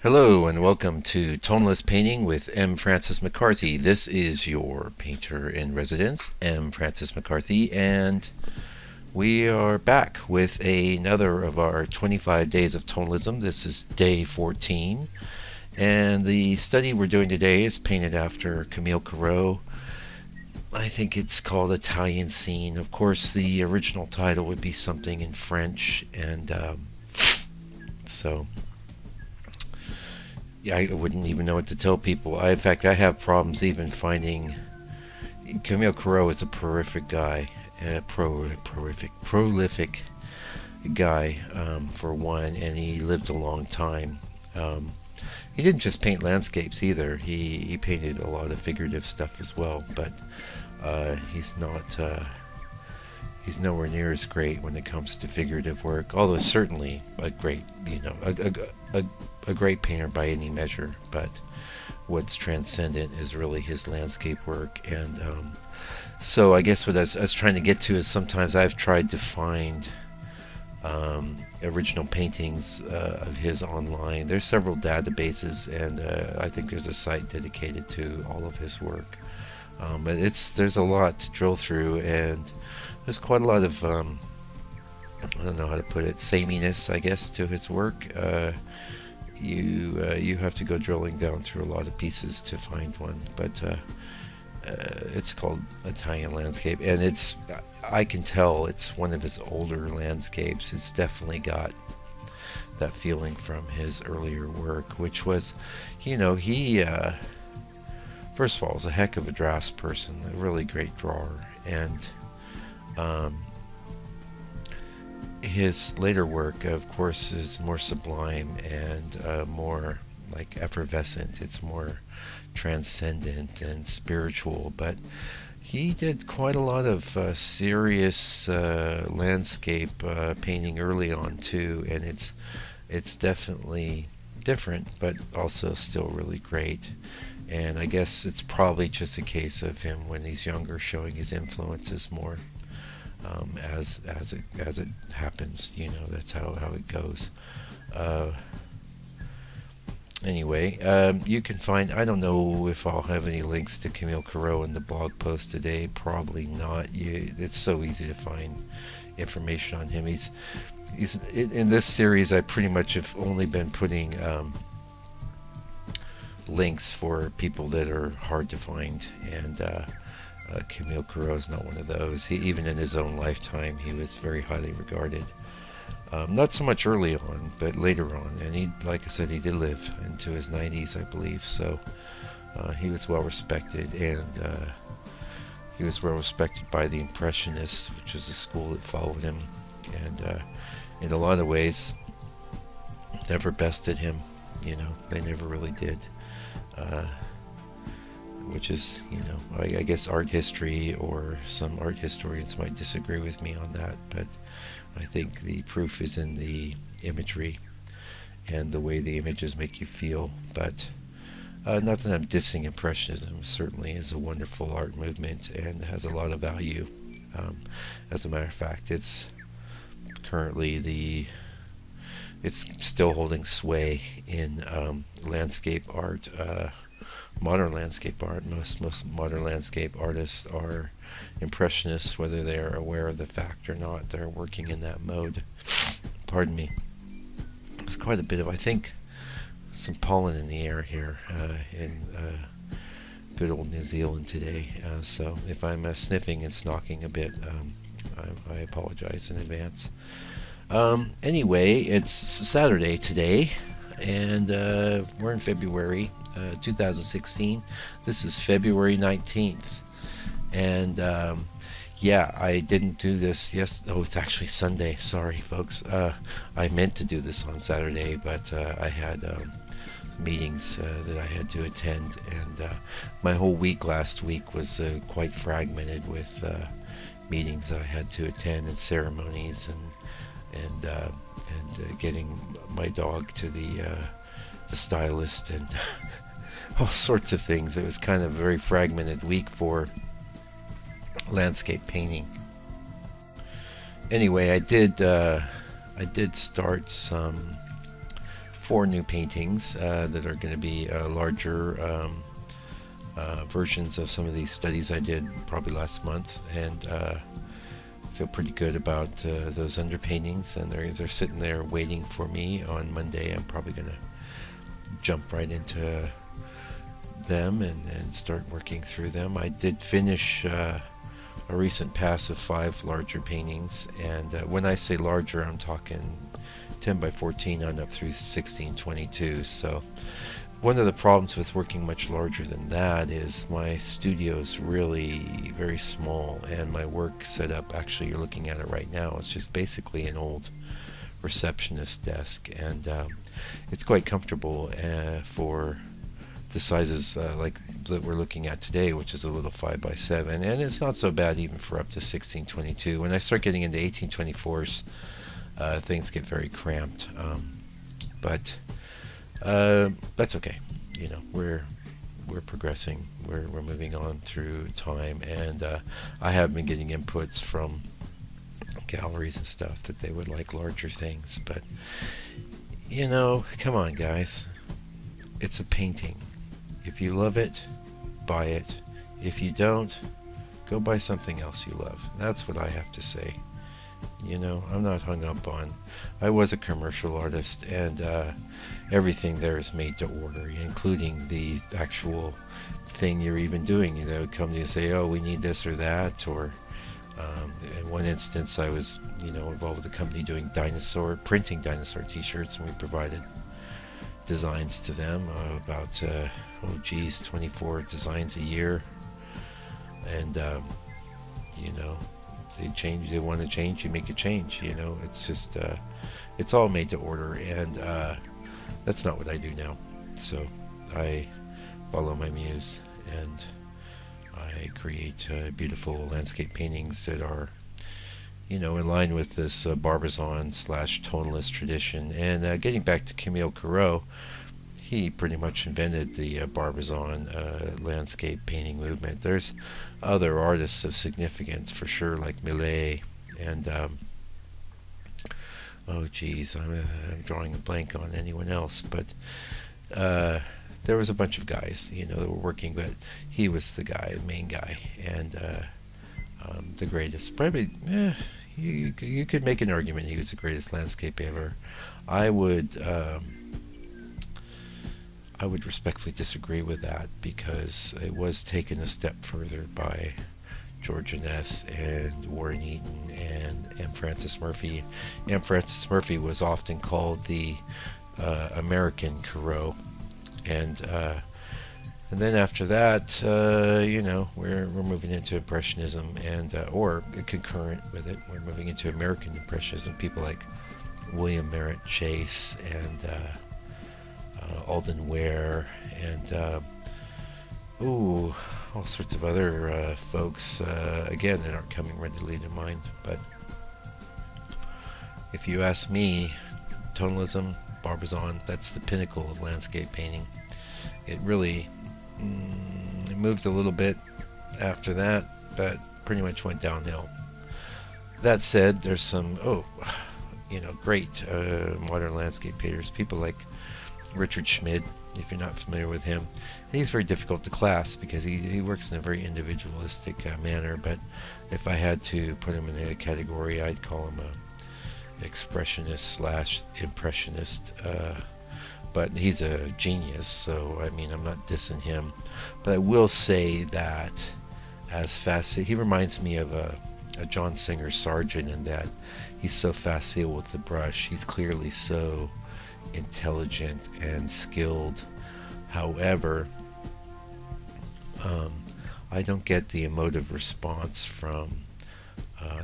Hello and welcome to Toneless Painting with M. Francis McCarthy. This is your painter in residence, M. Francis McCarthy, and we are back with another of our 25 days of tonalism. This is day 14, and the study we're doing today is painted after Camille Corot. I think it's called Italian Scene. Of course, the original title would be something in French, and so yeah, I wouldn't even know what to tell people. In fact, I have problems even finding. Camille Corot is a prolific guy, prolific guy, for one, and he lived a long time. He didn't just paint landscapes either. He painted a lot of figurative stuff as well, but he's not. He's nowhere near as great when it comes to figurative work, although certainly a great, a great painter by any measure. But what's transcendent is really his landscape work. And so I guess what I was trying to get to is sometimes I've tried to find original paintings of his online. There's several databases, and I think there's a site dedicated to all of his work. But there's a lot to drill through, and there's quite a lot of I don't know how to put it, sameness, I guess, to his work. You have to go drilling down through a lot of pieces to find one, but it's called Italian Landscape, and I can tell it's one of his older landscapes. It's definitely got that feeling from his earlier work, which was, he first of all was a heck of a drafts person, a really great drawer, and his later work, of course, is more sublime and more like effervescent. It's more transcendent and spiritual, but he did quite a lot of serious landscape painting early on too, and it's definitely different, but also still really great. And I guess it's probably just a case of him when he's younger showing his influences more. As it happens, that's how it goes. Anyway, you can find. I don't know if I'll have any links to Camille Corot in the blog post today. Probably not. It's so easy to find information on him. He's in this series. I pretty much have only been putting links for people that are hard to find, and Camille Corot is not one of those. Even in his own lifetime, he was very highly regarded. Not so much early on, but later on. And like I said, he did live into his 90s, I believe. So he was well respected, and he was well respected by the Impressionists, which was the school that followed him. And in a lot of ways, never bested him. They never really did. Which is, I guess art history, or some art historians might disagree with me on that, but I think the proof is in the imagery and the way the images make you feel. But not that I'm dissing Impressionism. Certainly is a wonderful art movement and has a lot of value. As a matter of fact, it's currently it's still holding sway in landscape art. Modern landscape art. Most modern landscape artists are impressionists, whether they are aware of the fact or not. They're working in that mode. Pardon me. There's quite a bit of, I think, some pollen in the air here in good old New Zealand today. So if I'm sniffing and snocking a bit, I apologize in advance. Anyway, it's Saturday today, and we're in February 2016. This is February 19th, and I didn't do this. It's actually Sunday. Sorry, folks. I meant to do this on Saturday, but I had meetings that I had to attend, and my whole week last week was quite fragmented with meetings I had to attend, and ceremonies, and getting my dog to the stylist, and all sorts of things. It was kind of a very fragmented week for landscape painting. Anyway, I did start some 4 new paintings that are going to be larger versions of some of these studies I did probably last month, and feel pretty good about those underpaintings, and they're sitting there waiting for me on Monday. I'm probably going to jump right into them and start working through them. I did finish a recent pass of 5 larger paintings, and when I say larger, I'm talking 10 by 14 on up through 1622. So one of the problems with working much larger than that is my studio's really very small, and my work setup, actually you're looking at it right now, it's just basically an old receptionist desk, and it's quite comfortable for the sizes like that we're looking at today, which is a little 5 by 7, and it's not so bad even for up to 1622. When I start getting into 1824s, things get very cramped, but that's okay. You know, we're progressing. We're moving on through time, and I have been getting inputs from galleries and stuff that they would like larger things, but you know, come on guys, it's a painting. If you love it, buy it. If you don't, go buy something else you love. That's what I have to say. You know, I'm not hung up on, I was a commercial artist, and everything there is made to order, including the actual thing you're even doing. You know, come to you and say, oh, we need this or that, or in one instance I was, you know, involved with a company doing printing dinosaur t-shirts, and we provided designs to them, about 24 designs a year, and you know, they want to change, you make a change. You know, it's just it's all made to order, and that's not what I do now. So I follow my muse, and I create beautiful landscape paintings that are, you know, in line with this Barbizon / tonalist tradition. And getting back to Camille Corot, he pretty much invented the Barbizon landscape painting movement. There's other artists of significance for sure, like Millet, and oh geez, I'm drawing a blank on anyone else, but there was a bunch of guys, you know, that were working, but he was the guy, the main guy, and the greatest. Probably, you could make an argument he was the greatest landscape ever. I would respectfully disagree with that, because it was taken a step further by George Inness and Warren Eaton and M. Francis Murphy. M. Francis Murphy was often called the American Corot, and then after that, you know, we're moving into Impressionism, and or concurrent with it, we're moving into American Impressionism. People like William Merritt Chase and Alden Ware, and all sorts of other folks, again, that aren't coming readily to mind. But if you ask me, Tonalism, Barbizon, that's the pinnacle of landscape painting. It really it moved a little bit after that, but pretty much went downhill. That said, there's some you know, great modern landscape painters, people like Richard Schmid, if you're not familiar with him. He's very difficult to class because he works in a very individualistic manner, but if I had to put him in a category, I'd call him a expressionist / impressionist, but he's a genius, so I mean, I'm not dissing him, but I will say that as he reminds me of a John Singer Sargent, in that he's so facile with the brush. He's clearly so intelligent and skilled. However, I don't get the emotive response from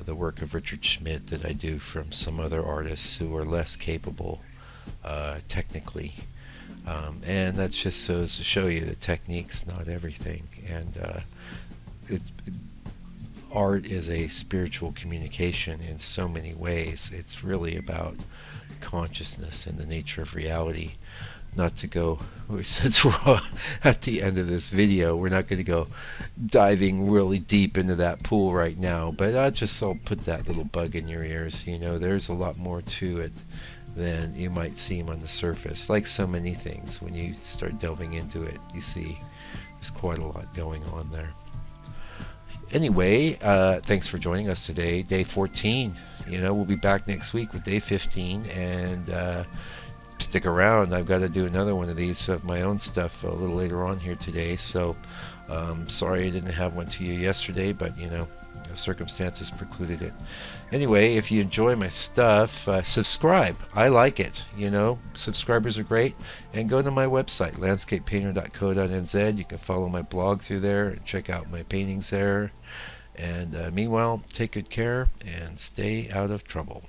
the work of Richard Schmid that I do from some other artists who are less capable technically, and that just goes to show you that technique's not everything, and art is a spiritual communication in so many ways. It's really about consciousness and the nature of reality. Not to go, since we're at the end of this video, we're not going to go diving really deep into that pool right now, but I'll put that little bug in your ears. You know, there's a lot more to it than you might seem on the surface. Like so many things, when you start delving into it, you see there's quite a lot going on there. Anyway, thanks for joining us today, day 14. We'll be back next week with day 15, and stick around. I've got to do another one of these of my own stuff a little later on here today, so sorry I didn't have one to you yesterday, but circumstances precluded it. Anyway, if you enjoy my stuff, subscribe. I like it. Subscribers are great. And go to my website, landscapepainter.co.nz. You can follow my blog through there and check out my paintings there. And meanwhile, take good care and stay out of trouble.